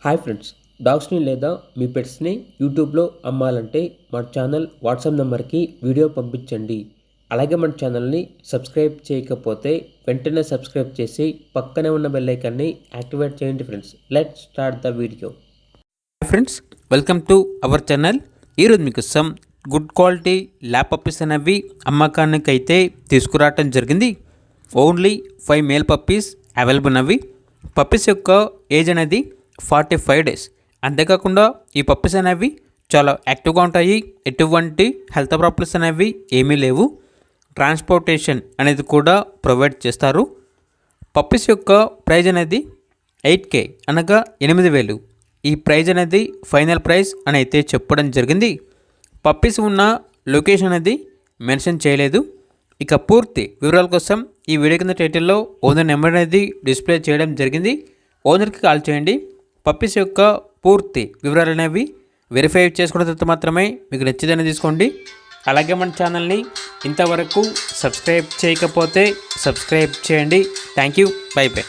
Hi friends, డాగ్స్ని లేదా మీ పెట్స్ని యూట్యూబ్లో అమ్మాలంటే మన ఛానల్ వాట్సాప్ నెంబర్కి వీడియో పంపించండి. అలాగే మన ఛానల్ని సబ్స్క్రైబ్ చేయకపోతే వెంటనే సబ్స్క్రైబ్ చేసి పక్కనే ఉన్న బెల్ ఐకాన్ని యాక్టివేట్ చేయండి friends. Let's start the video. Friends, welcome to our channel. ఈరోజు మీకోసం గుడ్ క్వాలిటీ ల్యాబ్ పప్పీస్ అనేవి అమ్మకానికి అయితే తీసుకురావటం జరిగింది. ఓన్లీ 5 మేల్ పప్పీస్ అవైలబుల్ ఉన్నవి. పప్పీస్ యొక్క ఏజ్ అనేది 45 డేస్. అంతేకాకుండా ఈ పప్పీస్ అనేవి చాలా యాక్టివ్గా ఉంటాయి. ఎటువంటి హెల్త్ ప్రాబ్లమ్స్ అనేవి ఏమీ లేవు. ట్రాన్స్పోర్టేషన్ అనేది కూడా ప్రొవైడ్ చేస్తారు. పప్పీస్ యొక్క ప్రైజ్ అనేది 8K అనగా 8,000. ఈ ప్రైజ్ అనేది ఫైనల్ ప్రైస్ అని అయితే చెప్పడం జరిగింది. పప్పీస్ ఉన్న లొకేషన్ అనేది మెన్షన్ చేయలేదు. ఇక పూర్తి వివరాల కోసం ఈ వీడియో కింద టైటిల్లో ఓనర్ నెంబర్ అనేది డిస్ప్లే చేయడం జరిగింది. ఓనర్కి కాల్ చేయండి. పప్పీస్ యొక్క పూర్తి వివరాలు అనేవి వెరిఫై చేసుకున్న తర్వాత మాత్రమే మీకు నచ్చిదని తీసుకోండి. అలాగే మన ఛానల్ని ఇంతవరకు సబ్స్క్రైబ్ చేయకపోతే సబ్స్క్రైబ్ చేయండి. Thank you. By by.